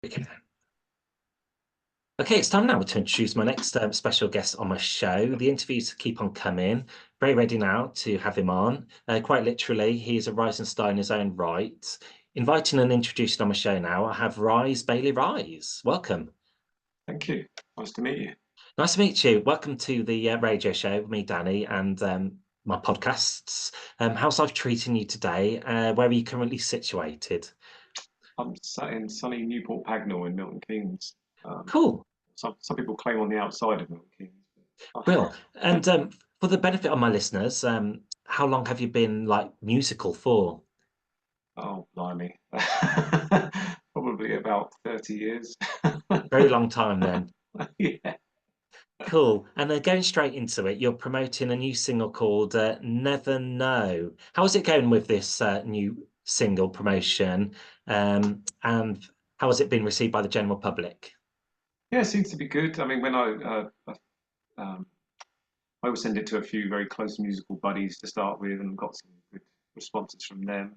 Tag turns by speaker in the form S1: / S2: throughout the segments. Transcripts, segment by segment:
S1: Okay, Okay, it's time now to introduce my next special guest on my show. The interviews keep on coming. Very ready now to have him on. Quite literally, he is a rising star in his own right. Inviting and introducing on my show now, I have Bailey Rise. Welcome.
S2: Thank you. Nice to meet you.
S1: Nice to meet you. Welcome to the radio show with me, Danny, and my podcasts. How's life treating you today? Where are you currently situated?
S2: I'm sat in sunny Newport Pagnell in Milton Keynes. Um,
S1: Cool.
S2: some people claim on the outside of Milton Keynes.
S1: Brill. And for the benefit of my listeners, how long have you been like musical for?
S2: Oh, blimey. Probably about 30 years.
S1: Very long time then.
S2: Yeah.
S1: Cool. And then going straight into it, you're promoting a new single called Never Know. How is it going with this new single promotion? And how has it been received by the general public?
S2: Yeah, it seems to be good. I mean, um, I always send it to a few very close musical buddies to start with and got some good responses from them.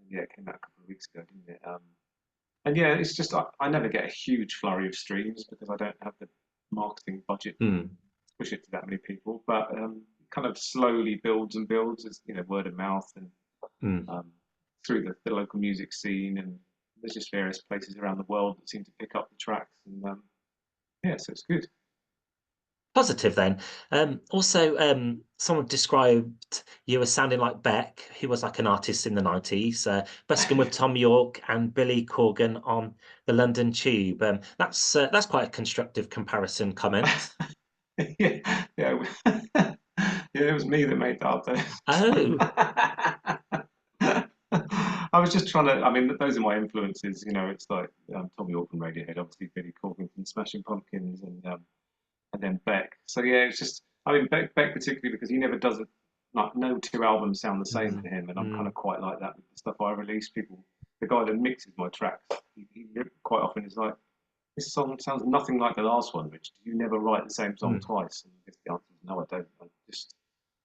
S2: Yeah, it came out a couple of weeks ago, didn't it? And yeah, it's just I never get a huge flurry of streams because I don't have the marketing budget to
S1: Hmm.
S2: push it to that many people. But it kind of slowly builds and builds as word of mouth and
S1: Hmm.
S2: um, through the local music scene, and there's just various places around the world that seem to pick up the tracks, and yeah, so it's good.
S1: Positive then. Also, someone described you as sounding like Beck, who was like an artist in the 90s, busking with Tom York and Billy Corgan on the London Tube. That's quite a constructive comparison comment.
S2: Yeah, yeah, yeah. It was me that made that up
S1: Oh,
S2: I was just trying to. I mean, those are my influences. It's like Tom York from Radiohead, obviously Billy Corgan from Smashing Pumpkins, and then Beck. So yeah, it's just. I mean, Beck particularly because he never does it. Like no two albums sound the same
S1: mm,
S2: for him, and I'm kind
S1: mm,
S2: of quite like that with the stuff I release. The guy that mixes my tracks, he quite often is like, "This song sounds nothing like the last one, Rich. Do you never write the same song
S1: mm.
S2: twice?" And I guess the answer is no, I don't. I just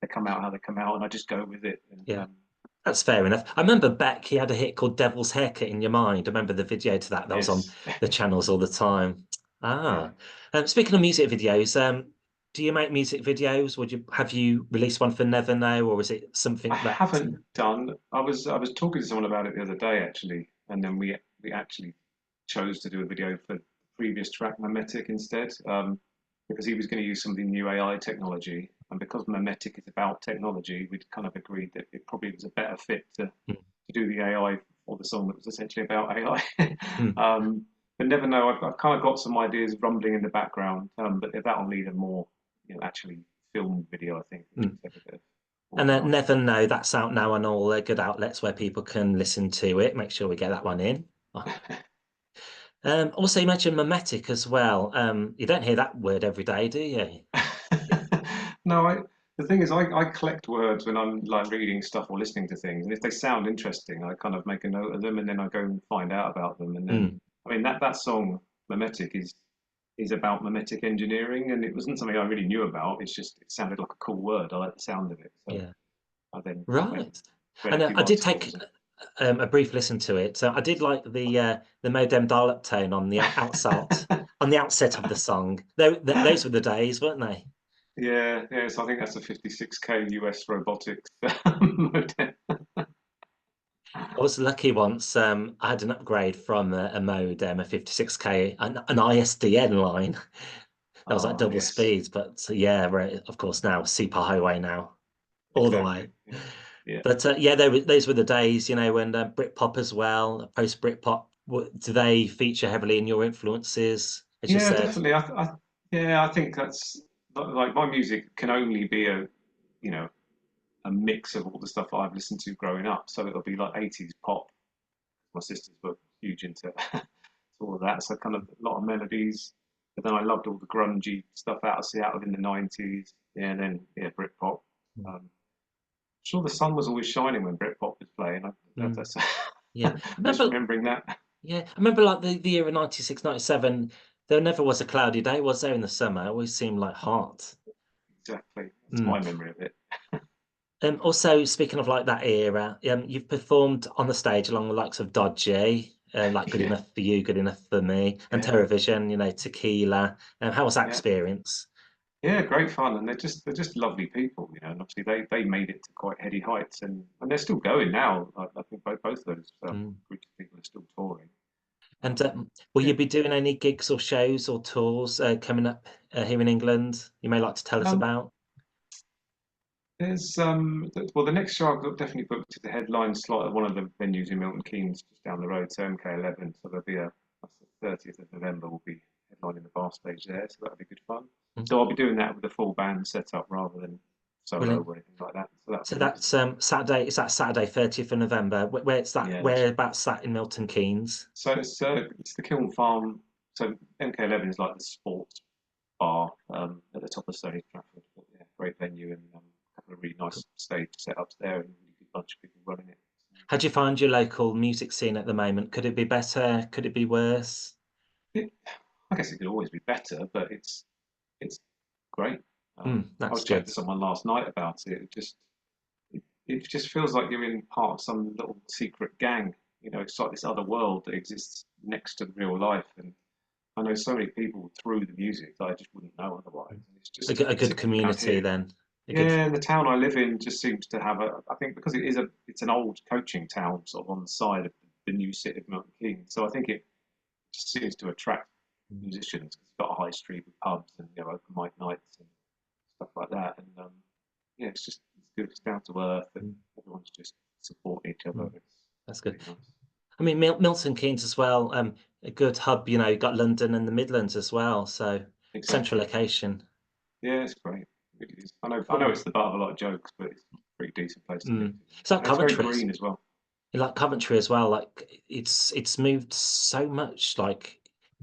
S2: they come out how they come out, and I just go with it. And
S1: Yeah, that's fair enough. I remember Beck, he had a hit called Devil's Haircut in Your Mind. I remember the video to that. That was on
S2: yes,
S1: the channels all the time.
S2: yeah.
S1: Ah, speaking of music videos, do you make music videos? Would you have you released one for Never Know, or is it
S2: I
S1: something that
S2: haven't done. I was talking to someone about it the other day actually, and then we actually chose to do a video for the previous track Memetic instead, because he was going to use some of the new AI technology, and because Memetic is about technology, we'd kind of agreed that it probably was a better fit to do the AI for the song that was essentially about AI.
S1: Mm.
S2: But never know. I've kind of got some ideas rumbling in the background, but that'll need a more, actually filmed video, I think, which
S1: Mm.
S2: will take a bit of
S1: And
S2: organising.
S1: Never Know, that's out now on all good outlets where people can listen to it. Make sure we get that one in. Also, you mentioned mimetic as well. You don't hear that word every day, do you?
S2: No, the thing is, I collect words when I'm like reading stuff or listening to things, and if they sound interesting, I kind of make a note of them, and then I go and find out about them, and then,
S1: Mm,
S2: I mean, that song Memetic is about memetic engineering, and it wasn't something I really knew about. It's just it sounded like a cool word. I like the sound of it, so
S1: yeah.
S2: I then went and
S1: Right.
S2: read a
S1: And
S2: few
S1: I did take
S2: articles. And
S1: a brief listen to it. So I did like the modem dial-up tone on the outset of the song. Those were the days, weren't they?
S2: yeah, yeah. So I think that's a 56K US robotics modem.
S1: I was lucky once. I had an upgrade from a modem, a 56K, an ISDN line. That was like
S2: Ah,
S1: double
S2: yes,
S1: speeds, but yeah, right, of course now super highway now all the
S2: exactly.
S1: way.
S2: Yeah, yeah.
S1: But yeah, those were the days, when Britpop as well, post Britpop, do they feature heavily in your influences, as you
S2: Yeah,
S1: said?
S2: definitely. Yeah, I think that's like my music can only be you know, a mix of all the stuff I've listened to growing up. So it'll be like 80s pop. My sisters were huge into all of that. So kind of a lot of melodies. But then I loved all the grungy stuff out of Seattle in the 90s. Yeah, and then yeah, Britpop. Sure, the sun was always shining when Britpop was playing.
S1: Mm,
S2: That's
S1: yeah,
S2: just remembering that.
S1: I remember like the year of 96, 97. There never was a cloudy day, was there, in the summer? It always seemed like hot.
S2: Exactly. That's
S1: Mm.
S2: my memory of it.
S1: Also, speaking of like that era, you've performed on the stage along the likes of Dodgy. like Good
S2: Yeah,
S1: Enough for You, Good Enough for Me, and
S2: yeah,
S1: Terrorvision, Tequila. How was that
S2: yeah.
S1: experience?
S2: Yeah, great fun, and they're just lovely people, and obviously they made it to quite heady heights, and they're still going now. I think both those
S1: Mm.
S2: groups of people are still touring.
S1: And will
S2: Yeah,
S1: you be doing any gigs or shows or tours coming up here in England? You may like to tell us
S2: um,
S1: about.
S2: well, the next show I've definitely booked to the headline slot at one of the venues in Milton Keynes, just down the road, so MK11. So there'll be that's the 30th of November. We'll be headlining the bar stage there, so that'll be good fun.
S1: Mm.
S2: So I'll be doing that with a full band set up rather than solo
S1: Brilliant.
S2: or anything like that. So that'll
S1: So
S2: be nice.
S1: that's Saturday. Is that Saturday, 30th of November? Where's that?
S2: Yeah, that's right.
S1: Whereabouts that in Milton Keynes?
S2: So it's the Kiln Farm. So MK11 is like the sports bar at the top of Stony Trafford. But yeah, great venue and a couple of really nice stage setups there and a really good bunch of people running it.
S1: How do you find your local music scene at the moment? Could it be better? Could it be worse?
S2: It, I guess it could always be better, but it's great. I
S1: That's
S2: was chatting
S1: good.
S2: to someone last night about it. It just feels like you're in part of some little secret gang. It's like this other world that exists next to real life, and I know so many people through the music that I just wouldn't know otherwise. And
S1: A
S2: it's
S1: good
S2: different out
S1: community
S2: here.
S1: then. A good.
S2: Yeah, and the town I live in just seems to have I think because it's an old coaching town, sort of on the side of the new city of Milton Keynes. So I think it just seems to attract musicians because it's got a high street with pubs and open mic nights and stuff like that. And yeah, it's good. It's down to earth, and
S1: Mm,
S2: everyone's just supporting each other.
S1: mm, that's
S2: It's
S1: good.
S2: really nice.
S1: I mean, Milton Keynes as well. A good hub. You got London and the Midlands as well. So central
S2: Exactly. Yeah.
S1: location.
S2: Yeah, it's great. It really is. I know
S1: Cool.
S2: it's the butt of a lot of jokes, but it's a pretty decent place to live.
S1: Mm. It's like
S2: And it's very
S1: Coventry.
S2: green as well.
S1: Like Coventry as well, like it's moved so much like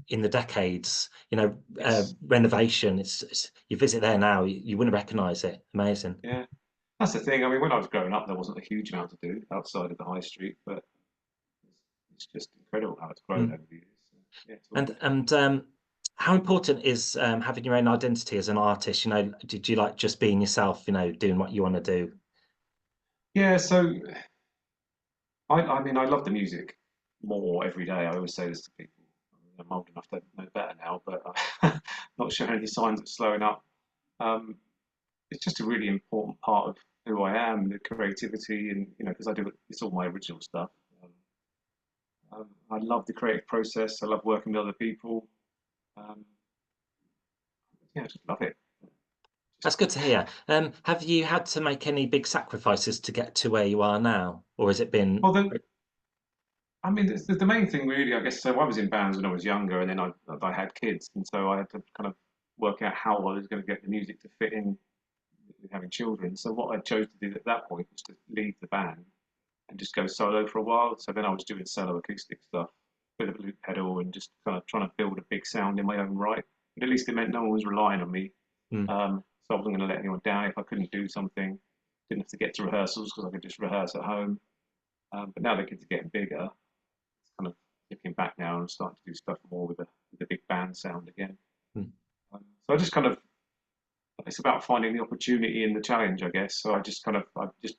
S1: in the decades,
S2: Yes.
S1: renovation. It's you visit there now, you wouldn't recognize it. Amazing.
S2: Yeah. That's the thing. I mean, when I was growing up, there wasn't a huge amount to do outside of the high street, but it's just incredible how it's grown
S1: Mm.
S2: over the years. So, yeah, it's all
S1: And
S2: good.
S1: how important is having your own identity as an artist? Did you like just being yourself, doing what you want to do?
S2: Yeah, so I mean, I love the music more every day. I always say this to people. I mean, I'm old enough to know better now, but I'm not showing any signs of slowing up. Um, it's just a really important part of who I am, the creativity, and because it's all my original stuff. I love the creative process. I love working with other people. Um, yeah, I just love it. Just
S1: That's good to hear. Have you had to make any big sacrifices to get to where you are now, or has it been?
S2: well, I mean, the main thing really, I guess. So I was in bands when I was younger, and then I had kids, and so I had to kind of work out how I was going to get the music to fit in with having children. So what I chose to do at that point was to leave the band and just go solo for a while. So then I was doing solo acoustic stuff, bit of a loop pedal, and just kind of trying to build a big sound in my own right. But at least it meant no one was relying on me.
S1: Mm.
S2: So I wasn't going to let anyone down if I couldn't do something. Didn't have to get to rehearsals because I could just rehearse at home. But now the kids are getting bigger. It's kind of looking back now and starting to do stuff more with a big band sound again.
S1: Mm.
S2: So I just kind of it's about finding the opportunity and the challenge, I guess. So I've just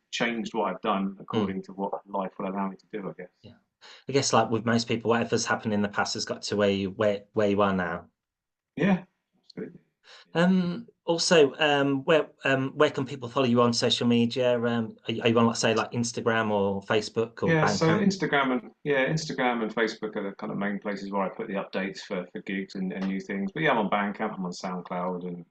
S2: changed what I've done
S1: Mm.
S2: according to what life will allow me to do, I guess.
S1: Yeah. I guess like with most people, whatever's happened in the past has got to where you are now.
S2: Yeah, absolutely.
S1: Also, where can people follow you on social media? Are you on, let's say, like Instagram or Facebook or
S2: Yeah, so
S1: Bandcamp?
S2: Instagram and Facebook are the kind of main places where I put the updates for gigs and new things. But yeah, I'm on Bandcamp, I'm on SoundCloud, and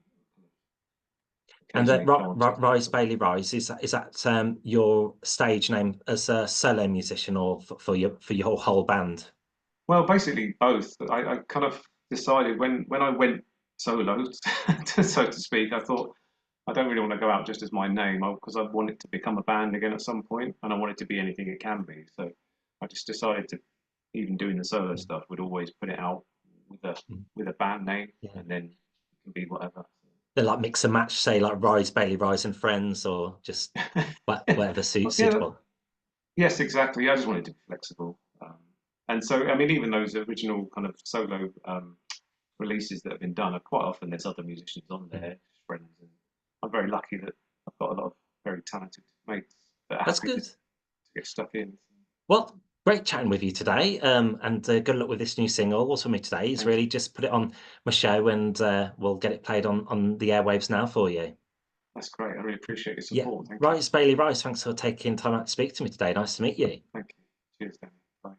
S1: And
S2: occasionally go on TikTok
S1: Rise
S2: as well.
S1: Bailey Rise, is that your stage name as a solo musician or for your whole band?
S2: Well, basically both. I kind of decided when I went solo, so to speak, I thought I don't really want to go out just as my name because I want it to become a band again at some point, and I want it to be anything it can be. So I just decided to, even doing the solo
S1: Mm.
S2: stuff, would always put it out with a
S1: Mm.
S2: with a band name,
S1: Yeah.
S2: and then it can be whatever.
S1: They like mix and match, say like Rise Bailey Rise and Friends, or just whatever suits
S2: Yeah,
S1: suitable.
S2: yes, exactly. I just wanted to be flexible, and so I mean, even those original kind of solo releases that have been done are quite often there's other musicians on
S1: Mm.
S2: there, friends, and I'm very lucky that I've got a lot of very talented mates that are
S1: That's
S2: happy to
S1: good.
S2: get stuck in.
S1: What Great chatting with you today, and good luck with this new single. What's for me today is
S2: Thank you.
S1: really just put it on my show, and we'll get it played on the airwaves now for you.
S2: That's great. I really appreciate your
S1: Yeah,
S2: support. Thank
S1: right,
S2: you.
S1: it's Bailey Rice. Thanks for taking time out to speak to me today. Nice to meet you.